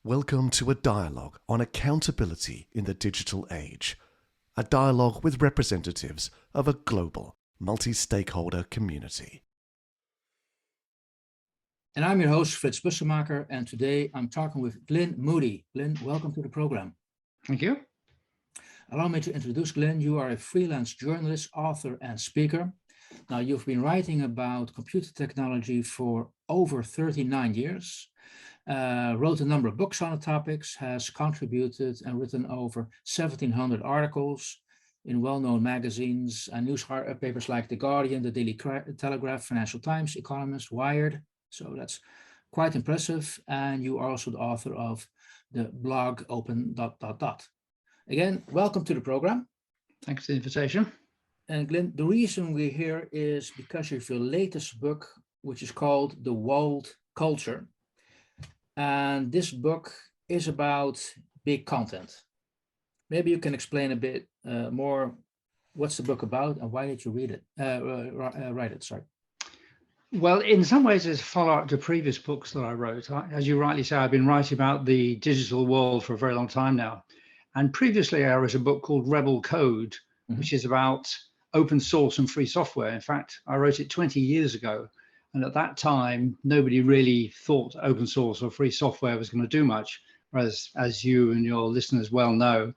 Welcome to a dialogue on accountability in the digital age. A dialogue with representatives of a global, multi-stakeholder community. And I'm your host, Frits Bussemaker, and today I'm talking with Glyn Moody. Glyn, welcome to the program. Thank you. Allow me to introduce Glyn. You are a freelance journalist, author, and speaker. Now, you've been writing about computer technology for over 39 years, wrote a number of books on the topics, has contributed and written over 1,700 articles in well-known magazines and newspapers like The Guardian, The Daily Telegraph, Financial Times, Economist, Wired. So that's quite impressive. And you are also the author of the blog Open ... Again, welcome to the program. Thanks for the invitation. And Glyn, the reason we're here is because of your latest book, which is called The Walled Culture. And this book is about big content. Maybe you can explain a bit more what's the book about and why did you read it? Write it, sorry. Well, in some ways, it's a follow-up to previous books that I wrote. As you rightly say, I've been writing about the digital world for a very long time now. And previously, I wrote a book called Rebel Code, which is about open source and free software. In fact, I wrote it 20 years ago. And at that time, nobody really thought open source or free software was going to do much. Whereas, as you and your listeners well know,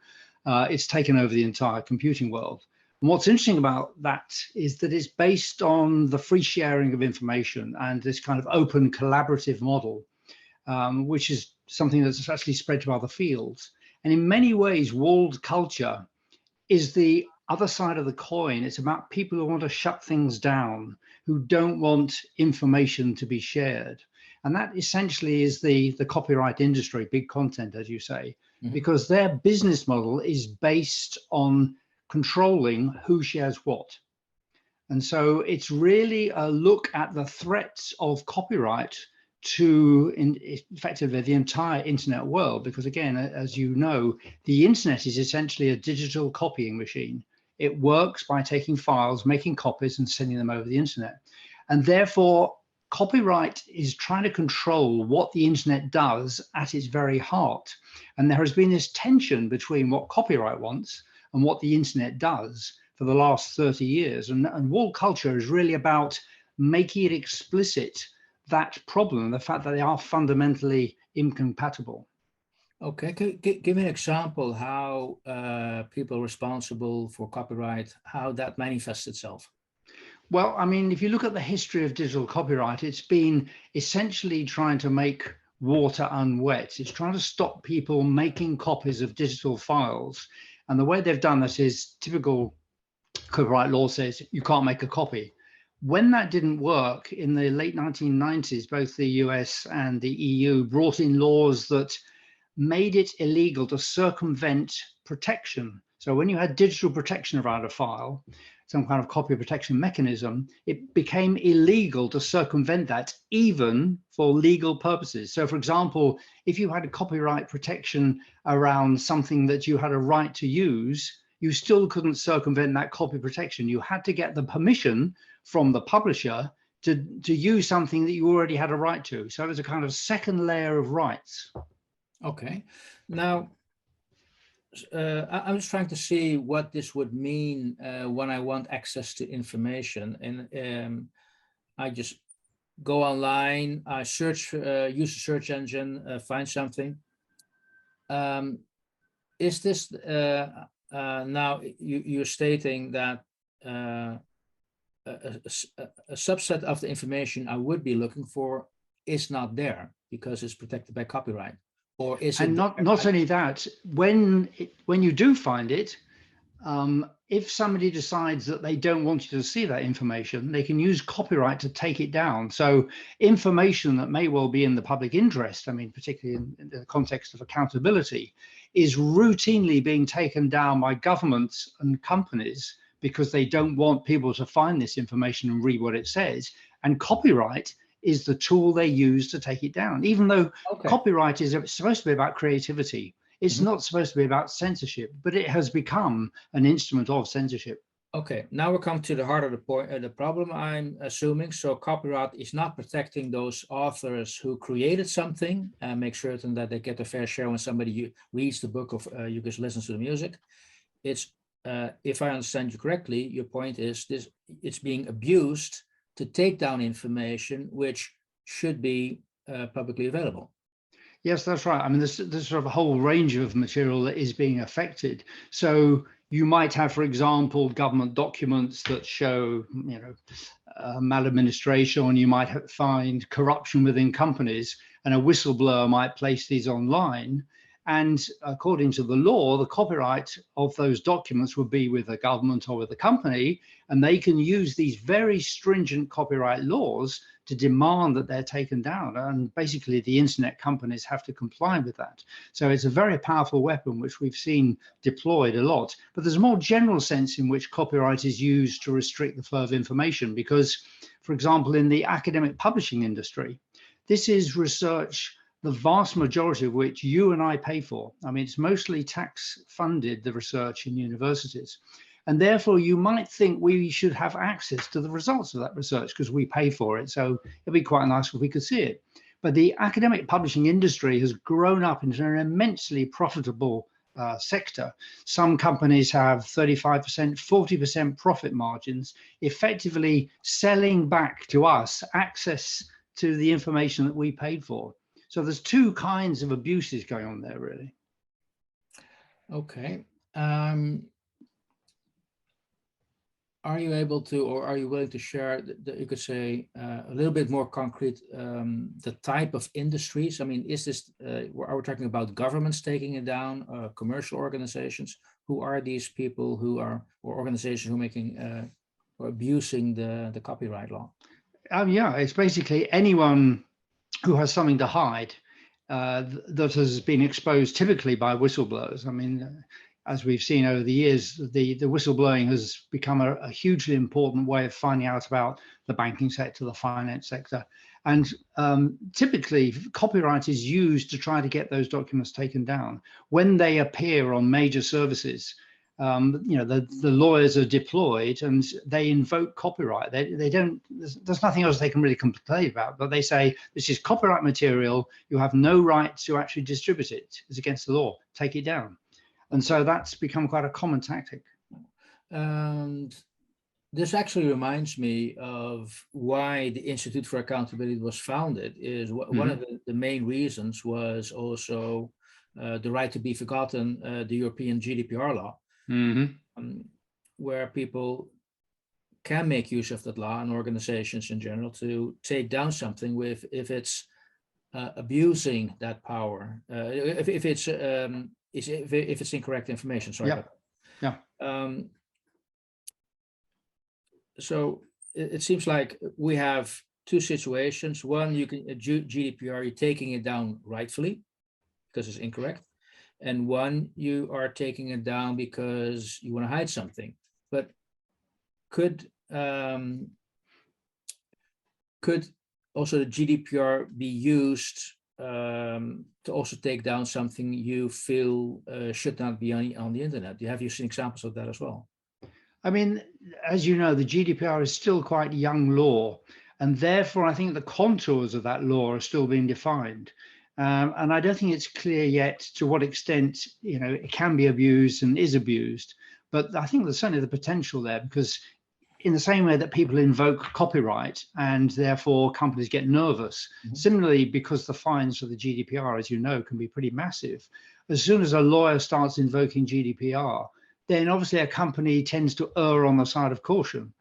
it's taken over the entire computing world. And what's interesting about that is that it's based on the free sharing of information and this kind of open collaborative model, which is something that's actually spread to other fields. And in many ways, walled culture is the other side of the coin. It's about people who want to shut things down, who don't want information to be shared. And that essentially is the copyright industry, big content, as you say, because their business model is based on controlling who shares what. And so it's really a look at the threats of copyright to effectively the entire internet world, because again, as you know, the internet is essentially a digital copying machine. It works by taking files, making copies and sending them over the internet. And therefore, copyright is trying to control what the internet does at its very heart. And there has been this tension between what copyright wants and what the internet does for the last 30 years. And walled culture is really about making it explicit that problem, the fact that they are fundamentally incompatible. Okay, give me an example how people responsible for copyright, how that manifests itself. Well, I mean, if you look at the history of digital copyright, it's been essentially trying to make water unwet. It's trying to stop people making copies of digital files. And the way they've done this is typical copyright law says you can't make a copy. When that didn't work in the late 1990s, both the US and the EU brought in laws that made it illegal to circumvent protection. So when you had digital protection around a file, some kind of copy protection mechanism, it became illegal to circumvent that even for legal purposes. So for example, if you had a copyright protection around something that you had a right to use, you still couldn't circumvent that copy protection. You had to get the permission from the publisher to use something that you already had a right to. So it was a kind of second layer of rights. Okay. Now, I'm just trying to see what this would mean when I want access to information. And I just go online, I search, use a search engine, find something. Is this now you're stating that a subset of the information I would be looking for is not there because it's protected by copyright? Or is and it not only that, when you do find it, if somebody decides that they don't want you to see that information, they can use copyright to take it down. So information that may well be in the public interest, I mean, particularly in the context of accountability, is routinely being taken down by governments and companies because they don't want people to find this information and read what it says. And copyright is the tool they use to take it down, even though copyright is supposed to be about creativity. It's not supposed to be about censorship, but it has become an instrument of censorship. Okay, now we come to the heart of the point, the problem, I'm assuming. So copyright is not protecting those authors who created something and make certain that they get a fair share when somebody reads the book or you just listens to the music. It's, if I understand you correctly, your point is this: it's being abused to take down information which should be publicly available. Yes, that's right. I mean, there's sort of a whole range of material that is being affected. So you might have, for example, government documents that show, maladministration, and you might find corruption within companies, and a whistleblower might place these online. And according to the law, the copyright of those documents would be with the government or with the company, and they can use these very stringent copyright laws to demand that they're taken down. And basically the internet companies have to comply with that. So it's a very powerful weapon, which we've seen deployed a lot. But there's a more general sense in which copyright is used to restrict the flow of information, because, for example, in the academic publishing industry, this is research, the vast majority of which you and I pay for. I mean, it's mostly tax funded, the research in universities. And therefore, you might think we should have access to the results of that research because we pay for it. So it'd be quite nice if we could see it. But the academic publishing industry has grown up into an immensely profitable sector. Some companies have 35%, 40% profit margins, effectively selling back to us access to the information that we paid for. So there's two kinds of abuses going on there, really. Okay. Are you able to, or are you willing to share, you could say, a little bit more concrete, the type of industries? I mean, is this, are we talking about governments taking it down, commercial organizations? Who are these people who are, or organizations who are making, or abusing the copyright law? Yeah, it's basically anyone who has something to hide that has been exposed typically by whistleblowers. I mean, as we've seen over the years, the whistleblowing has become a hugely important way of finding out about the banking sector, the finance sector. And typically, copyright is used to try to get those documents taken down. When they appear on major services, the lawyers are deployed and they invoke copyright. They don't, there's nothing else they can really complain about, but they say, this is copyright material, you have no right to actually distribute it. It's against the law, take it down. And so that's become quite a common tactic. And this actually reminds me of why the Institute for Accountability was founded. Is one of the main reasons was also the right to be forgotten, the European GDPR law, where people can make use of that law, and organizations in general, to take down something with if it's abusing that power, if it's incorrect information. Sorry. Yeah. So it seems like we have two situations. One, you can GDPR, you're taking it down rightfully because it's incorrect, and one, you are taking it down because you want to hide something. But could also the GDPR be used to also take down something you feel should not be on the internet? Have you seen examples of that as well? I mean, as you know, the GDPR is still quite young law, and therefore I think the contours of that law are still being defined. And I don't think it's clear yet to what extent, it can be abused and is abused. But I think there's certainly the potential there, because in the same way that people invoke copyright and therefore companies get nervous, similarly, because the fines for the GDPR, as you know, can be pretty massive, as soon as a lawyer starts invoking GDPR, then obviously a company tends to err on the side of caution.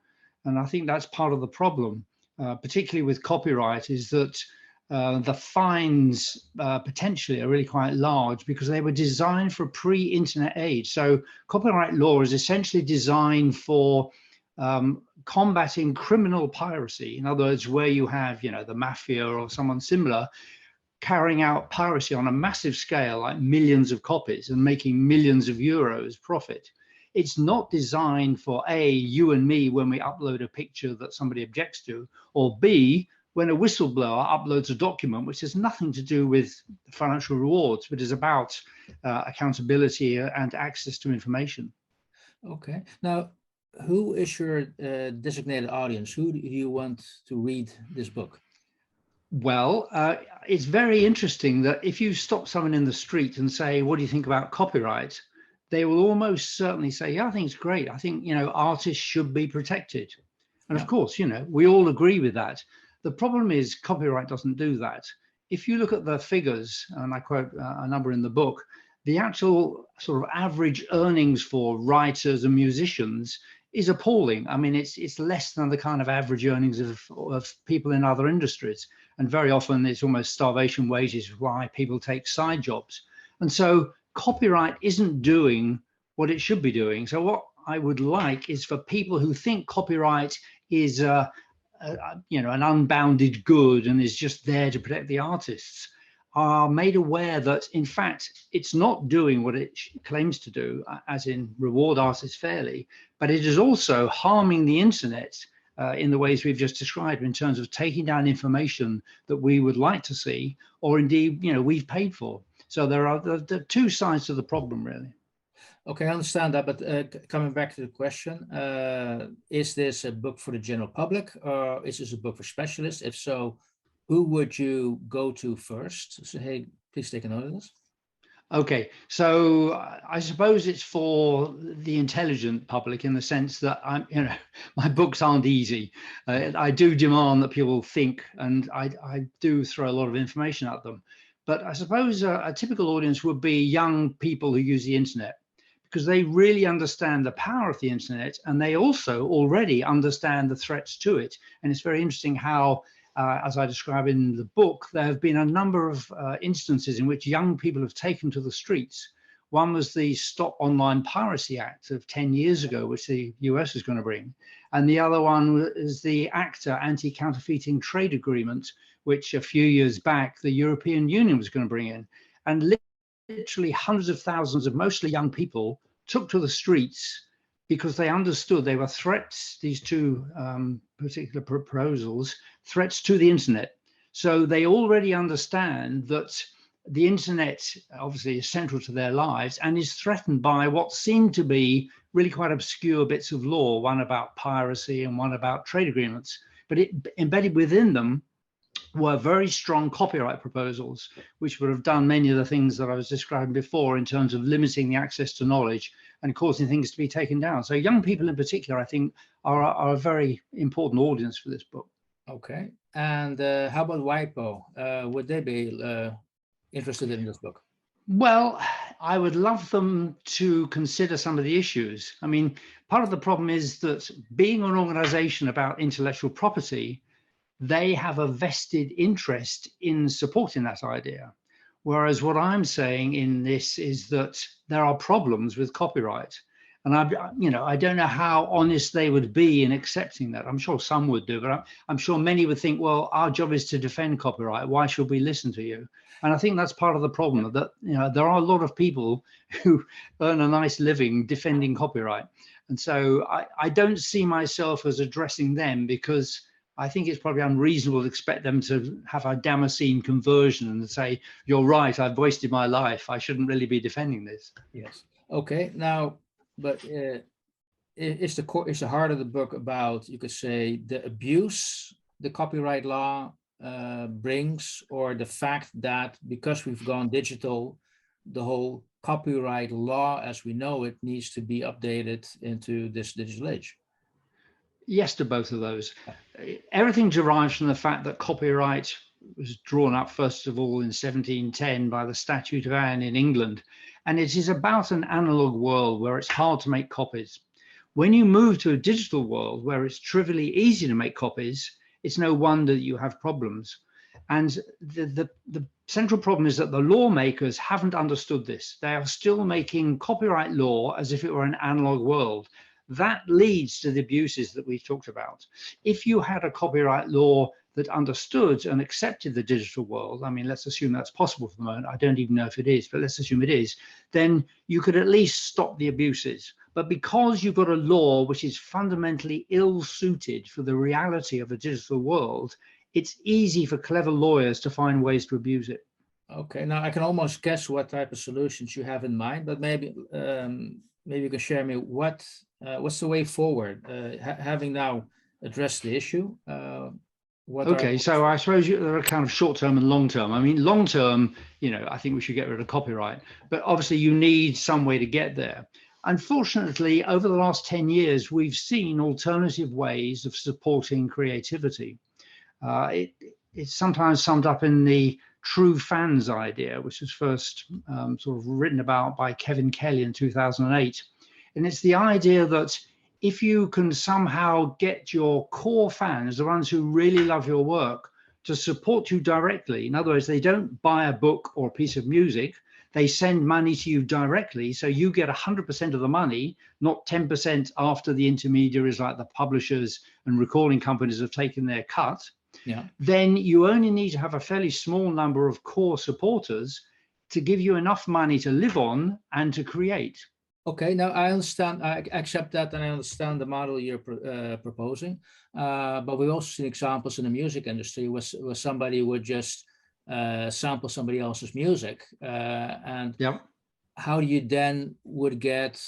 And I think that's part of the problem, particularly with copyright, is that the fines potentially are really quite large because they were designed for a pre-internet age. So copyright law is essentially designed for combating criminal piracy. In other words, where you have, the mafia or someone similar carrying out piracy on a massive scale, like millions of copies, and making millions of euros profit. It's not designed for A, you and me when we upload a picture that somebody objects to, or B, when a whistleblower uploads a document which has nothing to do with financial rewards, but is about accountability and access to information. Okay. Now, who is your designated audience? Who do you want to read this book? Well, it's very interesting that if you stop someone in the street and say, what do you think about copyright? They will almost certainly say, yeah, I think it's great. I think, artists should be protected. And Yeah. of course, we all agree with that. The problem is copyright doesn't do that. If you look at the figures, and I quote a number in the book, the actual sort of average earnings for writers and musicians is appalling. I mean, it's less than the kind of average earnings of people in other industries. And very often it's almost starvation wages, why people take side jobs. And so copyright isn't doing what it should be doing. So what I would like is for people who think copyright is an unbounded good and is just there to protect the artists, are made aware that in fact it's not doing what it claims to do, as in reward artists fairly, but it is also harming the internet in the ways we've just described, in terms of taking down information that we would like to see, or indeed, we've paid for. So there are the two sides to the problem, really. Okay, I understand that, but coming back to the question, is this a book for the general public, or is this a book for specialists? If so, who would you go to first? So, hey, please take a note of this. Okay, so I suppose it's for the intelligent public, in the sense that my books aren't easy. I do demand that people think, and I do throw a lot of information at them. But I suppose a typical audience would be young people who use the internet, because they really understand the power of the internet, and they also already understand the threats to it. And it's very interesting how, as I describe in the book, there have been a number of instances in which young people have taken to the streets. One was the Stop Online Piracy Act of 10 years ago, which the US is going to bring. And the other one is the ACTA, Anti-Counterfeiting Trade Agreement, which a few years back the European Union was going to bring in. And literally hundreds of thousands of mostly young people took to the streets because they understood they were threats, these two particular proposals, threats to the internet. So they already understand that the internet obviously is central to their lives and is threatened by what seem to be really quite obscure bits of law, one about piracy and one about trade agreements. But embedded within them were very strong copyright proposals, which would have done many of the things that I was describing before in terms of limiting the access to knowledge and causing things to be taken down. So young people in particular, I think, are a very important audience for this book. Okay, and how about WIPO? Would they be interested in this book? Well, I would love them to consider some of the issues. I mean, part of the problem is that being an organization about intellectual property, they have a vested interest in supporting that idea. Whereas what I'm saying in this is that there are problems with copyright. And I don't know how honest they would be in accepting that. I'm sure some would do, but I'm sure many would think, well, our job is to defend copyright. Why should we listen to you? And I think that's part of the problem, that there are a lot of people who earn a nice living defending copyright. And so I don't see myself as addressing them, because I think it's probably unreasonable to expect them to have a Damascene conversion and say, you're right, I've wasted my life, I shouldn't really be defending this. Yes. Okay, now, but is the heart of the book about, you could say, the abuse the copyright law brings, or the fact that because we've gone digital, the whole copyright law as we know it needs to be updated into this digital age? Yes to both of those. Everything derives from the fact that copyright was drawn up, first of all, in 1710 by the Statute of Anne in England. And it is about an analog world where it's hard to make copies. When you move to a digital world where it's trivially easy to make copies, it's no wonder that you have problems. And the central problem is that the lawmakers haven't understood this. They are still making copyright law as if it were an analog world. That leads to the abuses that we've talked about. If you had a copyright law that understood and accepted the digital world, I mean, let's assume that's possible for the moment. I don't even know if it is, but let's assume it is, then you could at least stop the abuses. But because you've got a law which is fundamentally ill-suited for the reality of a digital world, it's easy for clever lawyers to find ways to abuse it. Okay, now I can almost guess what type of solutions you have in mind, but maybe maybe you can share me what what's the way forward? Having now addressed the issue, what Okay, so I suppose there are kind of short term and long term. I mean, long term, I think we should get rid of copyright, but obviously you need some way to get there. Unfortunately, over the last 10 years, we've seen alternative ways of supporting creativity. It's sometimes summed up in the true fans idea, which was first sort of written about by Kevin Kelly in 2008. And it's the idea that if you can somehow get your core fans, the ones who really love your work, to support you directly, in other words, they don't buy a book or a piece of music, they send money to you directly, so you get 100% of the money, not 10% after the intermediaries like the publishers and recording companies have taken their cut. Yeah. Then you only need to have a fairly small number of core supporters to give you enough money to live on and to create. Okay, now I understand, I accept that, and I understand the model you're proposing. But we've also seen examples in the music industry where somebody would just sample somebody else's music. And Yep. how you then would get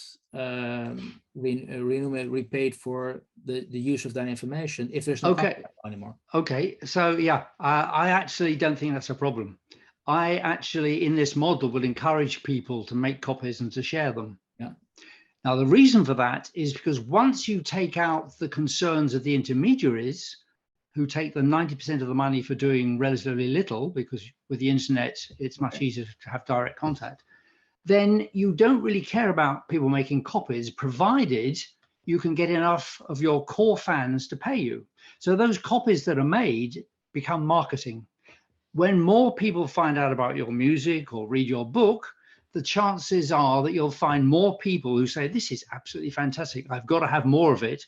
repaid for the use of that information if there's no copyright anymore? Okay, so yeah, I actually don't think that's a problem. I actually, in this model, would encourage people to make copies and to share them. Yeah. Now, the reason for that is because once you take out the concerns of the intermediaries, who take the 90% of the money for doing relatively little, because with the internet, it's much easier to have direct contact, then you don't really care about people making copies, provided you can get enough of your core fans to pay you. So those copies that are made become marketing. When more people find out about your music or read your book, the chances are that you'll find more people who say, this is absolutely fantastic, I've got to have more of it.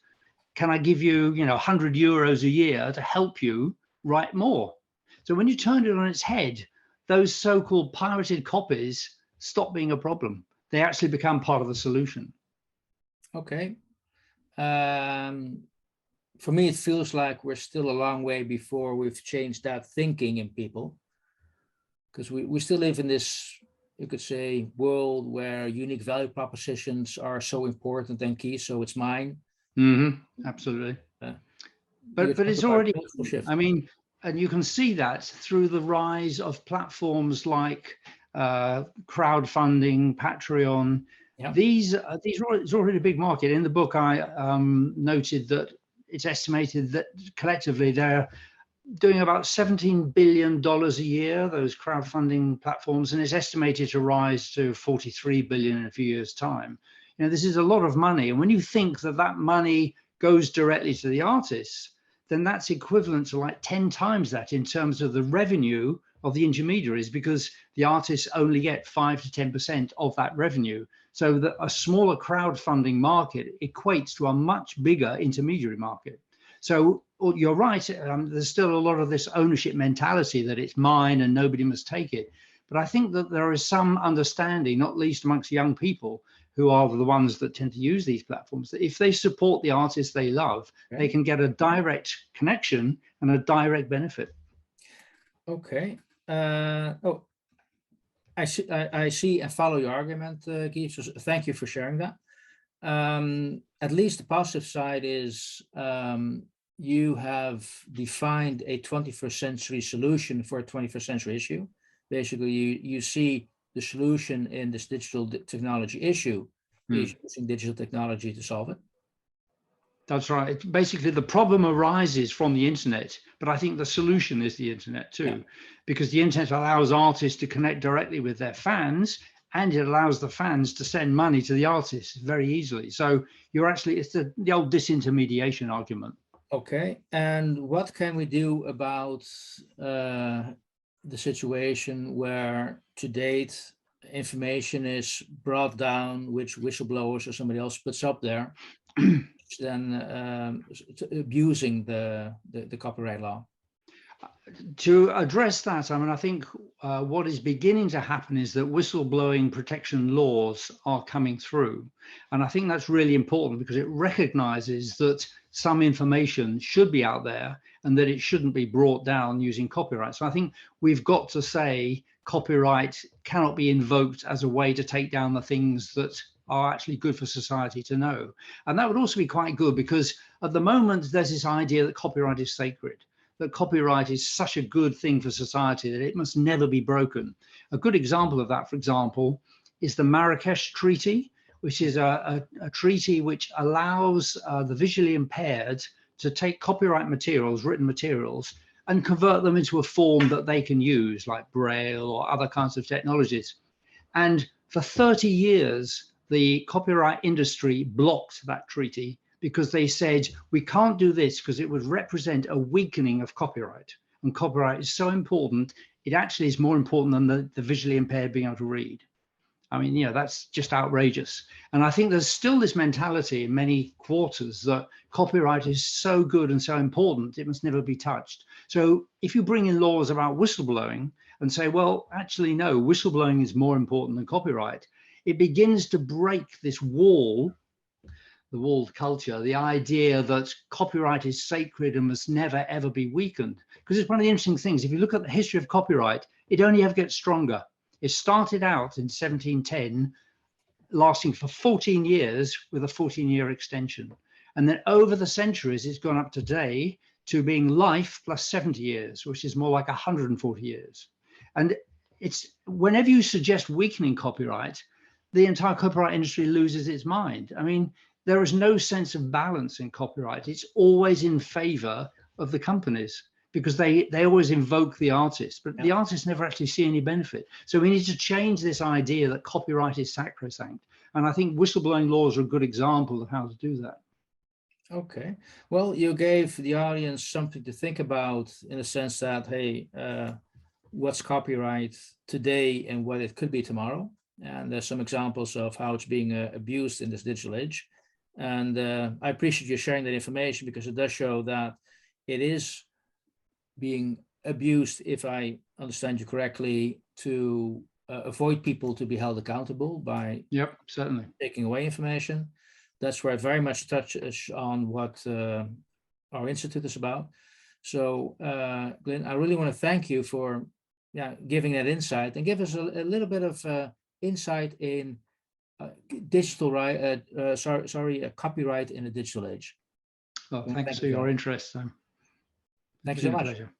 Can I give you, 100 euros a year to help you write more? So when you turn it on its head, those so-called pirated copies stop being a problem. They actually become part of the solution. Okay. For me, it feels like we're still a long way before we've changed that thinking in people, because we still live in this, you could say, world where unique value propositions are so important and key. So it's mine. Mm-hmm. Absolutely. But it's already, I mean, and you can see that through the rise of platforms like crowdfunding, Patreon. Yeah. These it's already a big market. In the book, I noted that it's estimated that collectively they're doing about $17 billion a year, those crowdfunding platforms, and it's estimated to rise to 43 billion in a few years' time. This is a lot of money. And when you think that that money goes directly to the artists, then that's equivalent to like 10 times that in terms of the revenue of the intermediaries, because the artists only get 5 to 10% of that revenue. So that a smaller crowdfunding market equates to a much bigger intermediary market. So you're right, there's still a lot of this ownership mentality that it's mine and nobody must take it. But I think that there is some understanding, not least amongst young people, who are the ones that tend to use these platforms, that if they support the artists they love, they can get a direct connection and a direct benefit. Okay. I see and follow your argument, Guy, so thank you for sharing that. At least the positive side is you have defined a 21st century solution for a 21st century issue. Basically, you see the solution in this digital technology issue is using digital technology to solve it. That's right. Basically, the problem arises from the internet, but I think the solution is the internet too, because the internet allows artists to connect directly with their fans, and it allows the fans to send money to the artists very easily. So you're actually, it's the old disintermediation argument. Okay, and what can we do about the situation where to date information is brought down, which whistleblowers or somebody else puts up there, then abusing the copyright law? To address that, I mean, I think what is beginning to happen is that whistleblowing protection laws are coming through. And I think that's really important because it recognizes that some information should be out there and that it shouldn't be brought down using copyright. So I think we've got to say copyright cannot be invoked as a way to take down the things that are actually good for society to know. And that would also be quite good, because at the moment there's this idea that copyright is sacred, that copyright is such a good thing for society that it must never be broken. A good example of that, for example, is the Marrakesh Treaty, which is a treaty which allows the visually impaired to take copyright materials, written materials, and convert them into a form that they can use, like Braille or other kinds of technologies. And for 30 years, the copyright industry blocked that treaty because they said, we can't do this because it would represent a weakening of copyright. And copyright is so important, it actually is more important than the visually impaired being able to read. I mean, you know, that's just outrageous. And I think there's still this mentality in many quarters that copyright is so good and so important, it must never be touched. So if you bring in laws about whistleblowing and say, well, actually, no, whistleblowing is more important than copyright, it begins to break this wall, the walled culture, the idea that copyright is sacred and must never, ever be weakened. Because it's one of the interesting things. If you look at the history of copyright, it only ever gets stronger. It started out in 1710, lasting for 14 years with a 14-year extension. And then over the centuries, it's gone up today to being life plus 70 years, which is more like 140 years. And it's whenever you suggest weakening copyright, the entire copyright industry loses its mind. I mean, there is no sense of balance in copyright. It's always in favor of the companies, because they always invoke the artist, but the artists never actually see any benefit. So we need to change this idea that copyright is sacrosanct. And I think whistleblowing laws are a good example of how to do that. Okay, well, you gave the audience something to think about, in the sense that, hey, what's copyright today and what it could be tomorrow? And there's some examples of how it's being abused in this digital age. And I appreciate you sharing that information, because it does show that it is being abused, if I understand you correctly, to avoid people to be held accountable by certainly taking away information. That's where I very much touch on what our institute is about. So, Glyn, I really want to thank you for giving that insight, and give us a little bit of insight in copyright in the digital age. Well, thanks for your interest. Thank you so much. Pleasure.